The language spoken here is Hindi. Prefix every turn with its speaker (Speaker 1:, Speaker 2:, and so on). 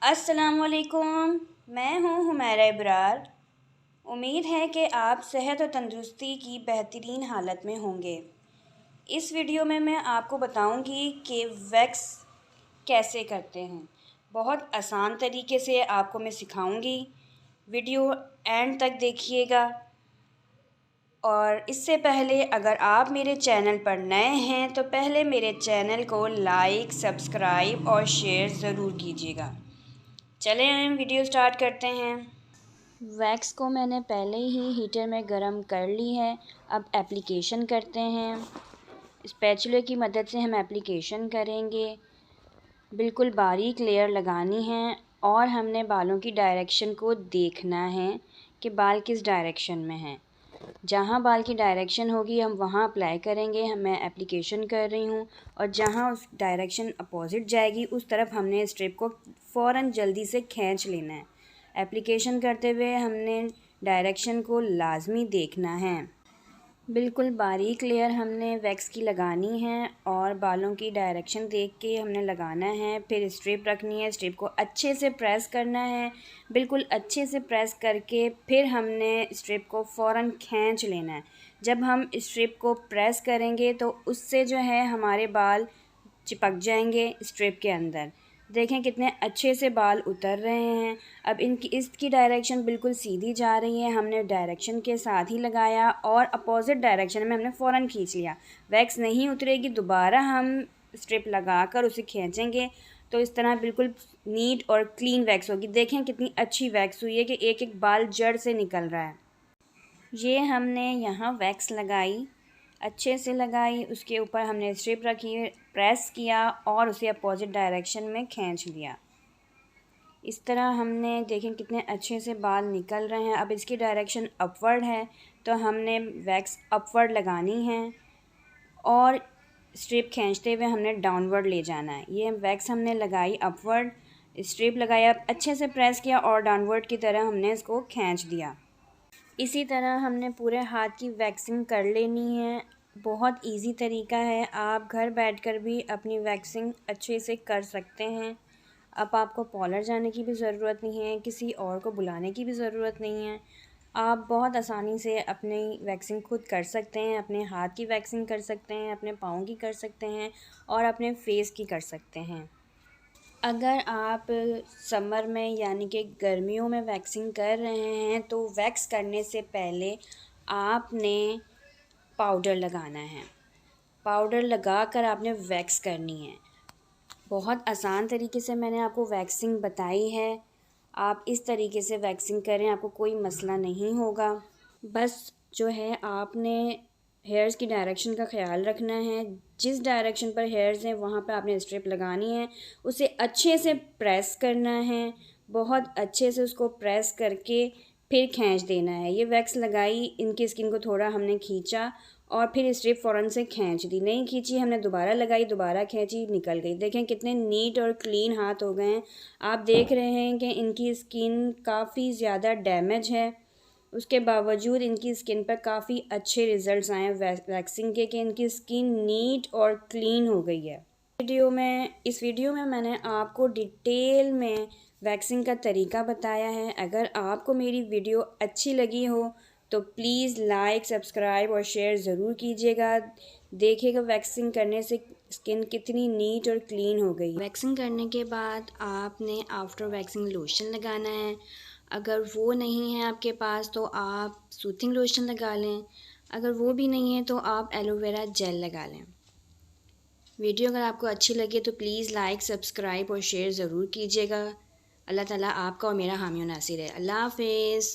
Speaker 1: अस्सलामुअलैकुम। मैं हूँ हुमैरा इब्रार। उम्मीद है कि आप सेहत और तंदुरुस्ती की बेहतरीन हालत में होंगे। इस वीडियो में मैं आपको बताऊंगी कि वैक्स कैसे करते हैं। बहुत आसान तरीके से आपको मैं सिखाऊंगी। वीडियो एंड तक देखिएगा। और इससे पहले अगर आप मेरे चैनल पर नए हैं तो पहले मेरे चैनल को लाइक, सब्सक्राइब और शेयर ज़रूर कीजिएगा। चलें हम वीडियो स्टार्ट करते हैं। वैक्स को मैंने पहले ही हीटर में गरम कर ली है। अब एप्लीकेशन करते हैं। स्पैचुला की मदद से हम एप्लीकेशन करेंगे। बिल्कुल बारीक लेयर लगानी है और हमने बालों की डायरेक्शन को देखना है कि बाल किस डायरेक्शन में हैं। जहाँ बाल की डायरेक्शन होगी हम वहाँ अप्लाई करेंगे। मैं एप्लीकेशन कर रही हूँ और जहाँ उस डायरेक्शन अपोजिट जाएगी उस तरफ हमने स्ट्रिप को फ़ौरन जल्दी से खींच लेना है। एप्लीकेशन करते हुए हमने डायरेक्शन को लाजमी देखना है। बिल्कुल बारीक लेयर हमने वैक्स की लगानी है और बालों की डायरेक्शन देख के हमने लगाना है। फिर स्ट्रिप रखनी है, स्ट्रिप को अच्छे से प्रेस करना है। बिल्कुल अच्छे से प्रेस करके फिर हमने स्ट्रिप को फ़ौरन खींच लेना है। जब हम स्ट्रिप को प्रेस करेंगे तो उससे जो है हमारे बाल चिपक जाएंगे स्ट्रिप के अंदर। देखें कितने अच्छे से बाल उतर रहे हैं। अब इसकी डायरेक्शन बिल्कुल सीधी जा रही है। हमने डायरेक्शन के साथ ही लगाया और अपोजिट डायरेक्शन में हमने फ़ौरन खींच लिया। वैक्स नहीं उतरेगी, दोबारा हम स्ट्रिप लगाकर उसे खींचेंगे तो इस तरह बिल्कुल नीट और क्लीन वैक्स होगी। देखें कितनी अच्छी वैक्स हुई है कि एक एक बाल जड़ से निकल रहा है। ये हमने यहाँ वैक्स लगाई, अच्छे से लगाई। उसके ऊपर हमने स्ट्रिप रखी, प्रेस किया और उसे अपोजिट डायरेक्शन में खींच लिया। इस तरह हमने देखें कितने अच्छे से बाल निकल रहे हैं। अब इसकी डायरेक्शन अपवर्ड है तो हमने वैक्स अपवर्ड लगानी है और स्ट्रिप खींचते हुए हमने डाउनवर्ड ले जाना है। ये वैक्स हमने लगाई अपवर्ड, स्ट्रिप लगाया, अच्छे से प्रेस किया और डाउनवर्ड की तरह हमने इसको खींच दिया। इसी तरह हमने पूरे हाथ की वैक्सिंग कर लेनी है। बहुत इजी तरीका है, आप घर बैठकर भी अपनी वैक्सिंग अच्छे से कर सकते हैं। अब आपको पार्लर जाने की भी ज़रूरत नहीं है, किसी और को बुलाने की भी ज़रूरत नहीं है। आप बहुत आसानी से अपनी वैक्सिंग खुद कर सकते हैं। अपने हाथ की वैक्सिंग कर सकते हैं, अपने पाँव की कर सकते हैं और अपने फेस की कर सकते हैं। अगर आप समर में यानी कि गर्मियों में वैक्सिंग कर रहे हैं तो वैक्स करने से पहले आपने पाउडर लगाना है। पाउडर लगाकर आपने वैक्स करनी है। बहुत आसान तरीके से मैंने आपको वैक्सिंग बताई है। आप इस तरीके से वैक्सिंग करें, आपको कोई मसला नहीं होगा। बस जो है आपने हेयर्स की डायरेक्शन का ख़्याल रखना है। जिस डायरेक्शन पर हेयर्स हैं वहाँ पर आपने स्ट्रिप लगानी है, उसे अच्छे से प्रेस करना है। बहुत अच्छे से उसको प्रेस करके फिर खींच देना है। ये वैक्स लगाई, इनकी स्किन को थोड़ा हमने खींचा और फिर स्ट्रिप फ़ौरन से खींच दी। नहीं खींची, हमने दोबारा लगाई, दोबारा खींची, निकल गई। देखें कितने नीट और क्लीन हाथ हो गए हैं। आप देख रहे हैं कि इनकी स्किन काफ़ी ज़्यादा डैमेज है, उसके बावजूद इनकी स्किन पर काफ़ी अच्छे रिज़ल्ट्स आए हैं वैक्सिंग के कि इनकी स्किन नीट और क्लीन हो गई है। इस वीडियो में मैंने आपको डिटेल में वैक्सिंग का तरीका बताया है। अगर आपको मेरी वीडियो अच्छी लगी हो तो प्लीज़ लाइक, सब्सक्राइब और शेयर ज़रूर कीजिएगा। देखिएगा वैक्सिंग करने से स्किन कितनी नीट और क्लीन हो गई। वैक्सिंग करने के बाद आपने आफ्टर वैक्सिंग लोशन लगाना है। अगर वो नहीं है आपके पास तो आप सूथिंग लोशन लगा लें। अगर वो भी नहीं है तो आप एलोवेरा जेल लगा लें। वीडियो अगर आपको अच्छी लगे तो प्लीज़ लाइक, सब्सक्राइब और शेयर ज़रूर कीजिएगा। अल्लाह ताला आपका और मेरा हामी और नासिर है। अल्लाह हाफ़िज़।